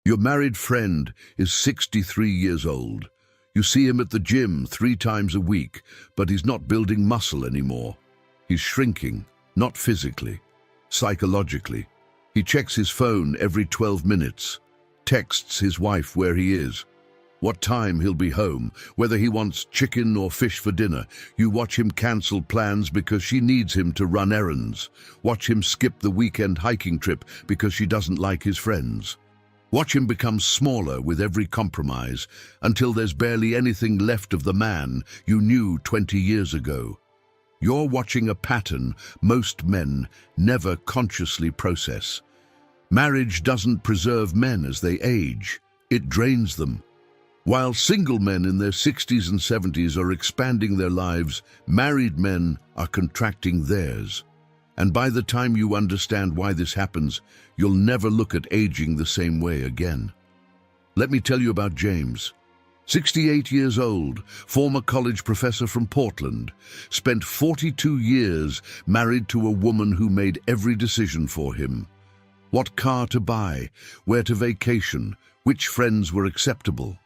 Your married friend is 63 years old. You see him at the gym 3 times a week, but he's not building muscle anymore. He's shrinking, not physically, psychologically. He checks his phone every 12 minutes, texts his wife where he is, what time he'll be home, whether he wants chicken or fish for dinner. You watch him cancel plans because she needs him to run errands. Watch him skip the weekend hiking trip because she doesn't like his friends. Watch him become smaller with every compromise until there's barely anything left of the man you knew 20 years ago. You're watching a pattern most men never consciously process. Marriage doesn't preserve men as they age, it drains them. While single men in their 60s and 70s are expanding their lives, married men are contracting theirs. And by the time you understand why this happens, you'll never look at aging the same way again. Let me tell you about James. 68 years old, former college professor from Portland, spent 42 years married to a woman who made every decision for him. What car to buy, where to vacation, which friends were acceptable.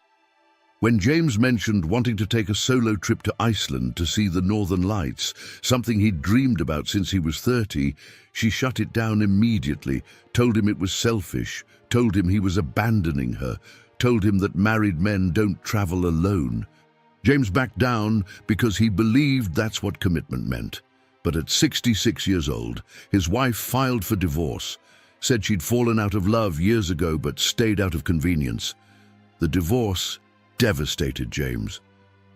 When James mentioned wanting to take a solo trip to Iceland to see the Northern Lights, something he'd dreamed about since he was 30, she shut it down immediately, told him it was selfish, told him he was abandoning her, told him that married men don't travel alone. James backed down because he believed that's what commitment meant. But at 66 years old, his wife filed for divorce, said she'd fallen out of love years ago but stayed out of convenience. The divorce devastated James,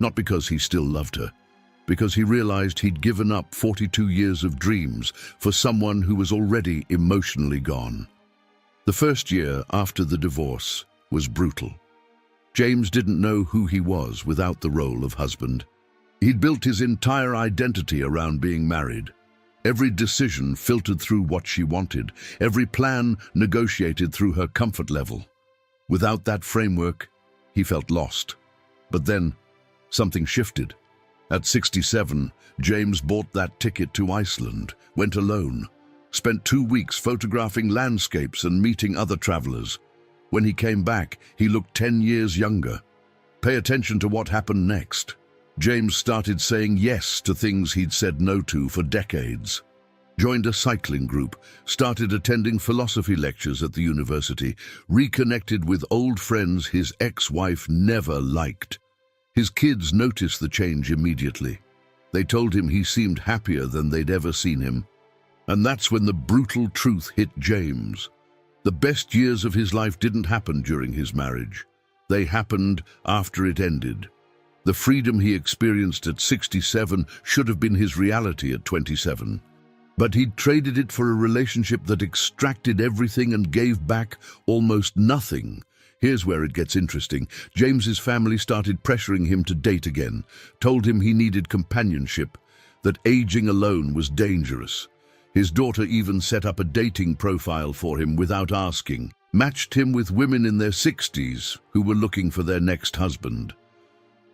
not because he still loved her, because he realized he'd given up 42 years of dreams for someone who was already emotionally gone. The first year after the divorce was brutal. James didn't know who he was without the role of husband. He'd built his entire identity around being married. Every decision filtered through what she wanted, every plan negotiated through her comfort level. Without that framework, he felt lost. But then, something shifted. At 67, James bought that ticket to Iceland, went alone, spent 2 weeks photographing landscapes and meeting other travelers. When he came back, he looked 10 years younger. Pay attention to what happened next. James started saying yes to things he'd said no to for decades. Joined a cycling group, started attending philosophy lectures at the university, reconnected with old friends his ex-wife never liked. His kids noticed the change immediately. They told him he seemed happier than they'd ever seen him. And that's when the brutal truth hit James. The best years of his life didn't happen during his marriage. They happened after it ended. The freedom he experienced at 67 should have been his reality at 27. But he'd traded it for a relationship that extracted everything and gave back almost nothing. Here's where it gets interesting. James's family started pressuring him to date again, told him he needed companionship, that aging alone was dangerous. His daughter even set up a dating profile for him without asking, matched him with women in their 60s who were looking for their next husband.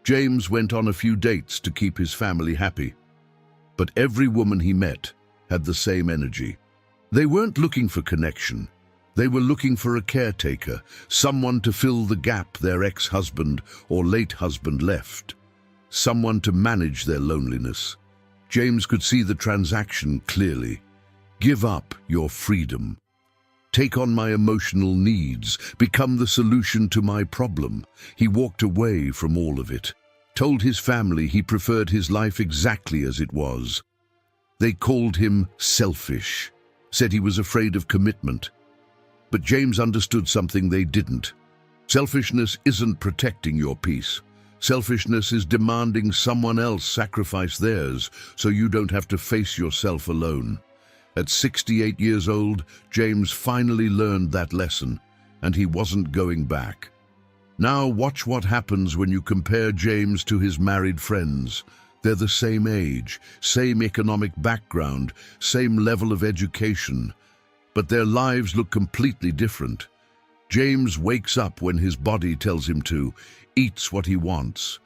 James went on a few dates to keep his family happy. But every woman he met had the same energy. They weren't looking for connection. They were looking for a caretaker, someone to fill the gap their ex-husband or late husband left, someone to manage their loneliness. James could see the transaction clearly. Give up your freedom. Take on my emotional needs, become the solution to my problem. He walked away from all of it, told his family he preferred his life exactly as it was. They called him selfish, said he was afraid of commitment. But James understood something they didn't. Selfishness isn't protecting your peace. Selfishness is demanding someone else sacrifice theirs so you don't have to face yourself alone. At 68 years old, James finally learned that lesson, and he wasn't going back. Now watch what happens when you compare James to his married friends. They're the same age, same economic background, same level of education, but their lives look completely different. James wakes up when his body tells him to, eats what he wants,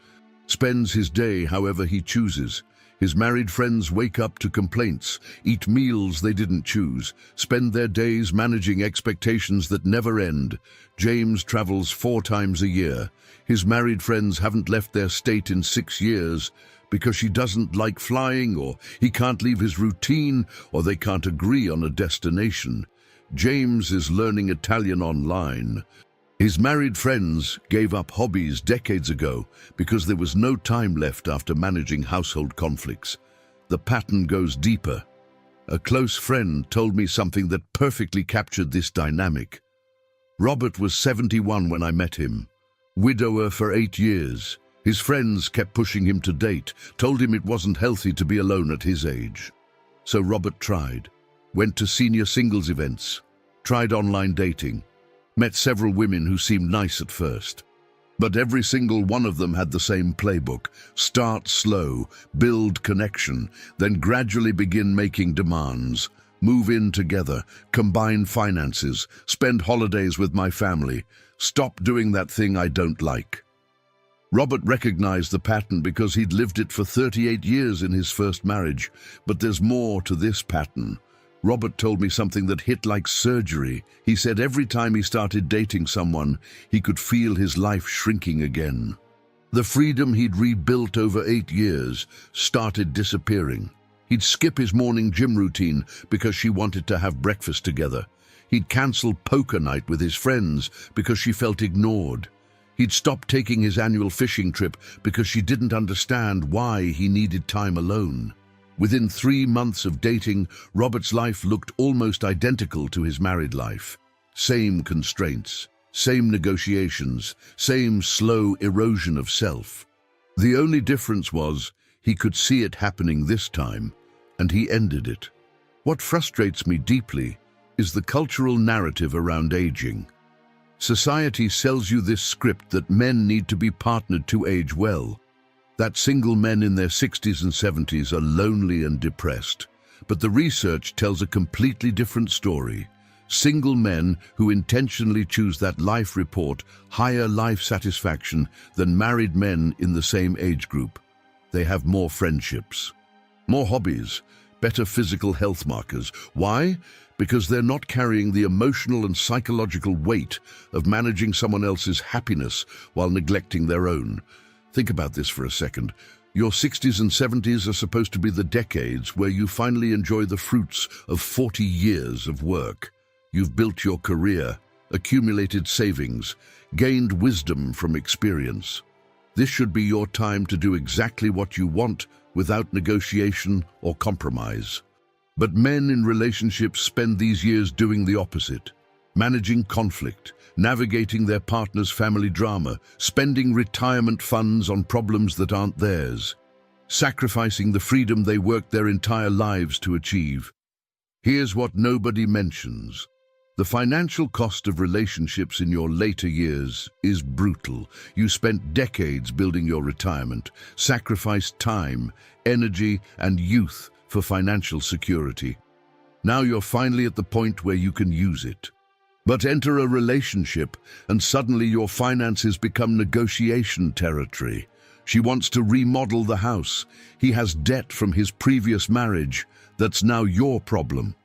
spends his day however he chooses. His married friends wake up to complaints, eat meals they didn't choose, spend their days managing expectations that never end. James travels 4 times a year. His married friends haven't left their state in 6 years because she doesn't like flying, or he can't leave his routine, or they can't agree on a destination. James is learning Italian online. His married friends gave up hobbies decades ago because there was no time left after managing household conflicts. The pattern goes deeper. A close friend told me something that perfectly captured this dynamic. Robert was 71 when I met him, widower for 8 years. His friends kept pushing him to date, told him it wasn't healthy to be alone at his age. So Robert tried, went to senior singles events, tried online dating, met several women who seemed nice at first. But every single one of them had the same playbook: start slow, build connection, then gradually begin making demands, move in together, combine finances, spend holidays with my family, stop doing that thing I don't like. Robert recognized the pattern because he'd lived it for 38 years in his first marriage, but there's more to this pattern. Robert told me something that hit like surgery. He said every time he started dating someone, he could feel his life shrinking again. The freedom he'd rebuilt over 8 years started disappearing. He'd skip his morning gym routine because she wanted to have breakfast together. He'd cancel poker night with his friends because she felt ignored. He'd stop taking his annual fishing trip because she didn't understand why he needed time alone. Within 3 months of dating, Robert's life looked almost identical to his married life. Same constraints, same negotiations, same slow erosion of self. The only difference was he could see it happening this time, and he ended it. What frustrates me deeply is the cultural narrative around aging. Society sells you this script that men need to be partnered to age well, that single men in their 60s and 70s are lonely and depressed. But the research tells a completely different story. Single men who intentionally choose that life report higher life satisfaction than married men in the same age group. They have more friendships, more hobbies, better physical health markers. Why? Because they're not carrying the emotional and psychological weight of managing someone else's happiness while neglecting their own. Think about this for a second. Your 60s and 70s are supposed to be the decades where you finally enjoy the fruits of 40 years of work. You've built your career, accumulated savings, gained wisdom from experience. This should be your time to do exactly what you want without negotiation or compromise. But men in relationships spend these years doing the opposite, managing conflict, navigating their partner's family drama, spending retirement funds on problems that aren't theirs, sacrificing the freedom they worked their entire lives to achieve. Here's what nobody mentions. The financial cost of relationships in your later years is brutal. You spent decades building your retirement, sacrificed time, energy, and youth for financial security. Now you're finally at the point where you can use it. But enter a relationship, and suddenly your finances become negotiation territory. She wants to remodel the house. He has debt from his previous marriage. That's now your problem.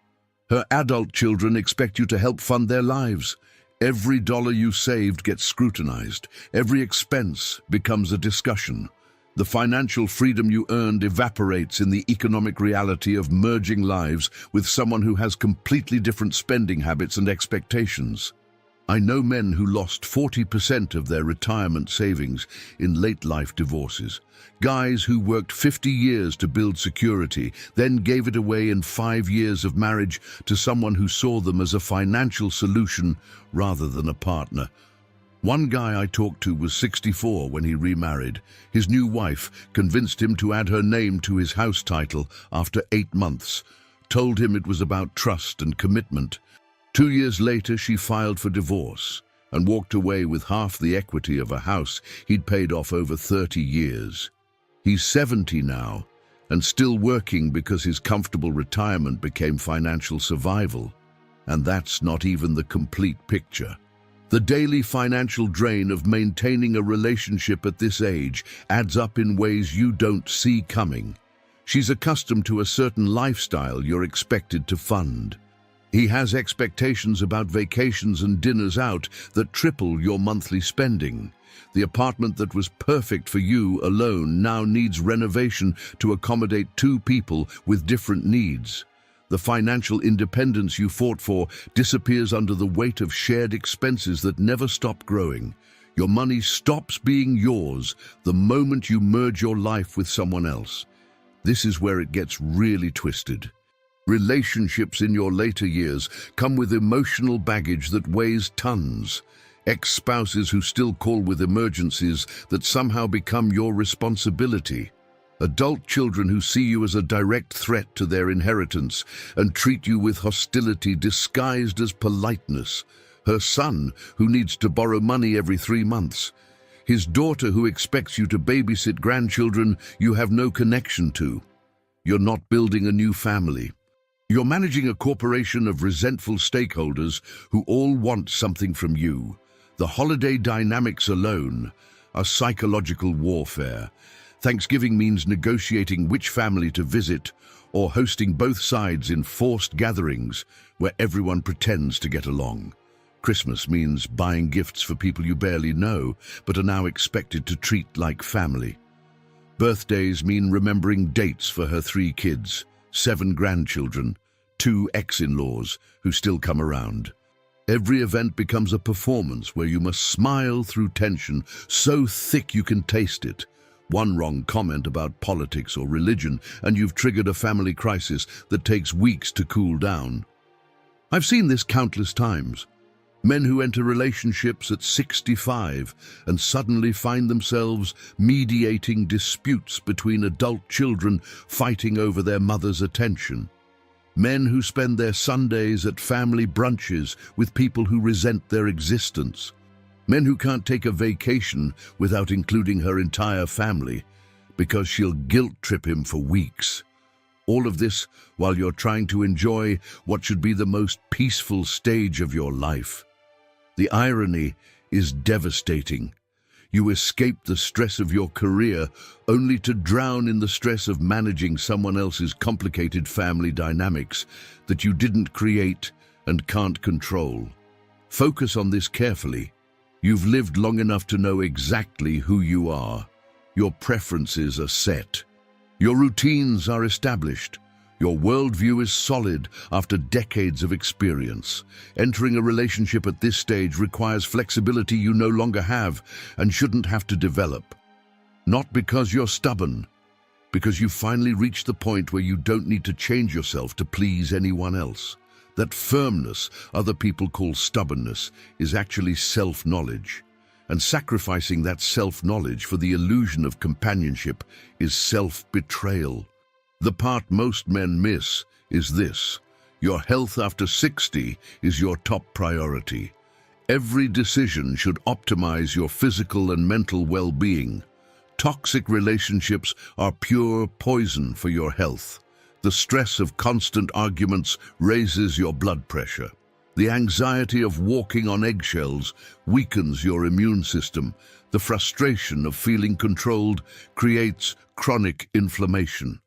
Her adult children expect you to help fund their lives. Every dollar you saved gets scrutinized. Every expense becomes a discussion. The financial freedom you earned evaporates in the economic reality of merging lives with someone who has completely different spending habits and expectations. I know men who lost 40% of their retirement savings in late-life divorces. Guys who worked 50 years to build security, then gave it away in 5 years of marriage to someone who saw them as a financial solution rather than a partner. One guy I talked to was 64 when he remarried. His new wife convinced him to add her name to his house title after 8 months, told him it was about trust and commitment. 2 years later, she filed for divorce and walked away with half the equity of a house he'd paid off over 30 years. He's 70 now and still working because his comfortable retirement became financial survival. And that's not even the complete picture. The daily financial drain of maintaining a relationship at this age adds up in ways you don't see coming. She's accustomed to a certain lifestyle you're expected to fund. He has expectations about vacations and dinners out that triple your monthly spending. The apartment that was perfect for you alone now needs renovation to accommodate two people with different needs. The financial independence you fought for disappears under the weight of shared expenses that never stop growing. Your money stops being yours the moment you merge your life with someone else. This is where it gets really twisted. Relationships in your later years come with emotional baggage that weighs tons. Ex-spouses who still call with emergencies that somehow become your responsibility. Adult children who see you as a direct threat to their inheritance and treat you with hostility disguised as politeness. Her son who needs to borrow money every 3 months. His daughter who expects you to babysit grandchildren you have no connection to. You're not building a new family. You're managing a corporation of resentful stakeholders who all want something from you. The holiday dynamics alone are psychological warfare. Thanksgiving means negotiating which family to visit or hosting both sides in forced gatherings where everyone pretends to get along. Christmas means buying gifts for people you barely know but are now expected to treat like family. Birthdays mean remembering dates for her 3 kids, 7 grandchildren, 2 ex-in-laws who still come around. Every event becomes a performance where you must smile through tension so thick you can taste it. One wrong comment about politics or religion and you've triggered a family crisis that takes weeks to cool down. I've seen this countless times. Men who enter relationships at 65 and suddenly find themselves mediating disputes between adult children fighting over their mother's attention. Men who spend their Sundays at family brunches with people who resent their existence. Men who can't take a vacation without including her entire family because she'll guilt-trip him for weeks. All of this while you're trying to enjoy what should be the most peaceful stage of your life. The irony is devastating. You escape the stress of your career only to drown in the stress of managing someone else's complicated family dynamics that you didn't create and can't control. Focus on this carefully. You've lived long enough to know exactly who you are. Your preferences are set. Your routines are established. Your worldview is solid after decades of experience. Entering a relationship at this stage requires flexibility you no longer have and shouldn't have to develop. Not because you're stubborn, because you've finally reached the point where you don't need to change yourself to please anyone else. That firmness other people call stubbornness is actually self-knowledge. And sacrificing that self-knowledge for the illusion of companionship is self-betrayal. The part most men miss is this: your health after 60 is your top priority. Every decision should optimize your physical and mental well-being. Toxic relationships are pure poison for your health. The stress of constant arguments raises your blood pressure. The anxiety of walking on eggshells weakens your immune system. The frustration of feeling controlled creates chronic inflammation.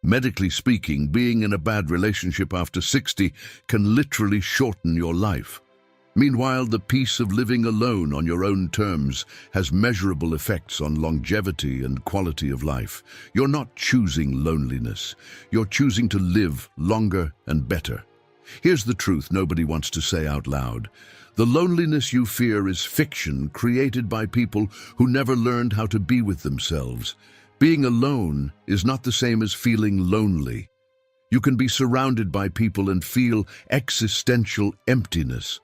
Medically speaking, being in a bad relationship after 60 can literally shorten your life. Meanwhile, the peace of living alone on your own terms has measurable effects on longevity and quality of life. You're not choosing loneliness. You're choosing to live longer and better. Here's the truth nobody wants to say out loud. The loneliness you fear is fiction created by people who never learned how to be with themselves. Being alone is not the same as feeling lonely. You can be surrounded by people and feel existential emptiness.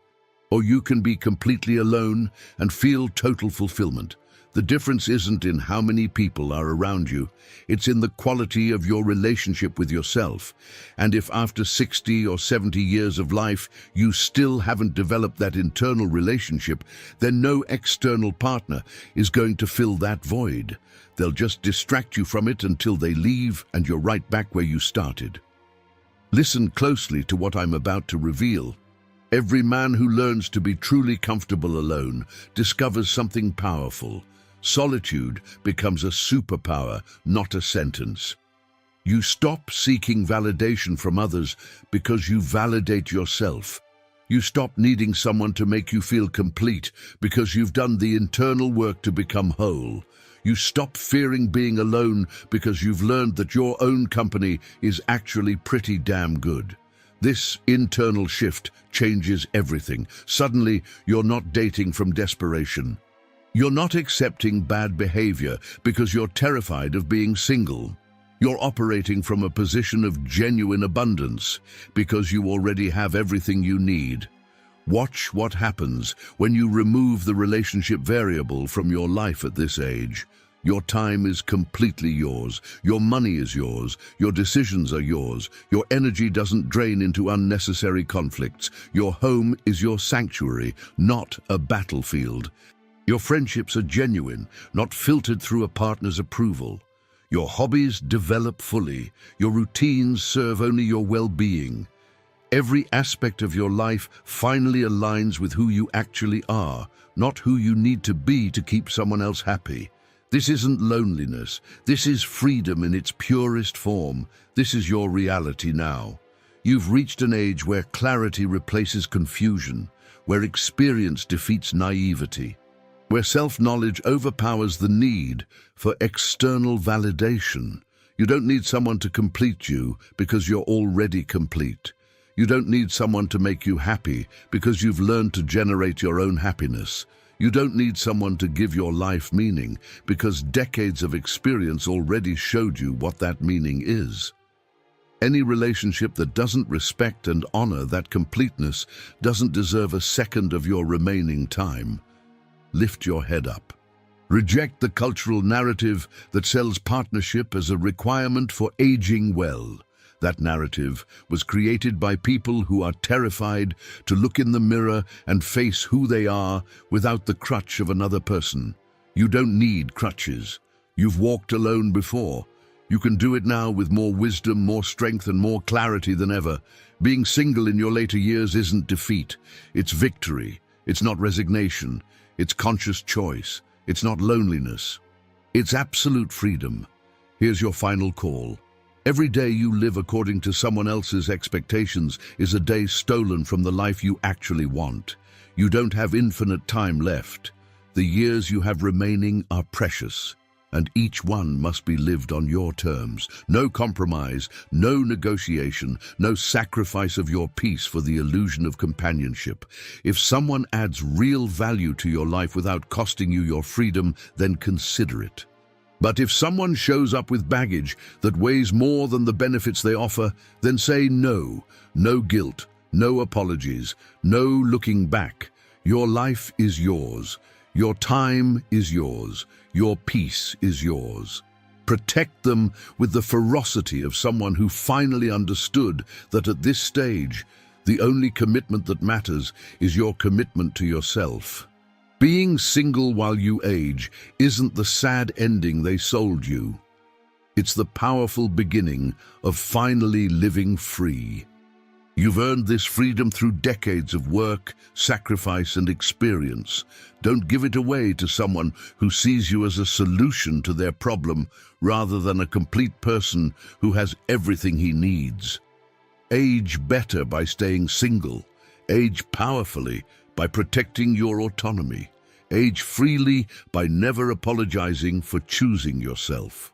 Or you can be completely alone and feel total fulfillment. The difference isn't in how many people are around you, it's in the quality of your relationship with yourself. And if after 60 or 70 years of life you still haven't developed that internal relationship, then no external partner is going to fill that void. They'll just distract you from it until they leave and you're right back where you started. Listen closely to what I'm about to reveal. Every man who learns to be truly comfortable alone discovers something powerful. Solitude becomes a superpower, not a sentence. You stop seeking validation from others because you validate yourself. You stop needing someone to make you feel complete because you've done the internal work to become whole. You stop fearing being alone because you've learned that your own company is actually pretty damn good. This internal shift changes everything. Suddenly, you're not dating from desperation. You're not accepting bad behavior because you're terrified of being single. You're operating from a position of genuine abundance because you already have everything you need. Watch what happens when you remove the relationship variable from your life at this age. Your time is completely yours. Your money is yours. Your decisions are yours. Your energy doesn't drain into unnecessary conflicts. Your home is your sanctuary, not a battlefield. Your friendships are genuine, not filtered through a partner's approval. Your hobbies develop fully. Your routines serve only your well-being. Every aspect of your life finally aligns with who you actually are, not who you need to be to keep someone else happy. This isn't loneliness. This is freedom in its purest form. This is your reality now. You've reached an age where clarity replaces confusion, where experience defeats naivety, where self-knowledge overpowers the need for external validation. You don't need someone to complete you because you're already complete. You don't need someone to make you happy because you've learned to generate your own happiness. You don't need someone to give your life meaning because decades of experience already showed you what that meaning is. Any relationship that doesn't respect and honor that completeness doesn't deserve a second of your remaining time. Lift your head up. Reject the cultural narrative that sells partnership as a requirement for aging well. That narrative was created by people who are terrified to look in the mirror and face who they are without the crutch of another person. You don't need crutches. You've walked alone before. You can do it now with more wisdom, more strength, and more clarity than ever. Being single in your later years isn't defeat. It's victory. It's not resignation. It's conscious choice. It's not loneliness. It's absolute freedom. Here's your final call. Every day you live according to someone else's expectations is a day stolen from the life you actually want. You don't have infinite time left. The years you have remaining are precious, and each one must be lived on your terms. No compromise, no negotiation, no sacrifice of your peace for the illusion of companionship. If someone adds real value to your life without costing you your freedom, then consider it. But if someone shows up with baggage that weighs more than the benefits they offer, then say no. No guilt, no apologies, no looking back. Your life is yours. Your time is yours. Your peace is yours. Protect them with the ferocity of someone who finally understood that at this stage, the only commitment that matters is your commitment to yourself. Being single while you age isn't the sad ending they sold you. It's the powerful beginning of finally living free. You've earned this freedom through decades of work, sacrifice, and experience. Don't give it away to someone who sees you as a solution to their problem rather than a complete person who has everything he needs. Age better by staying single. Age powerfully by protecting your autonomy. Age freely by never apologizing for choosing yourself.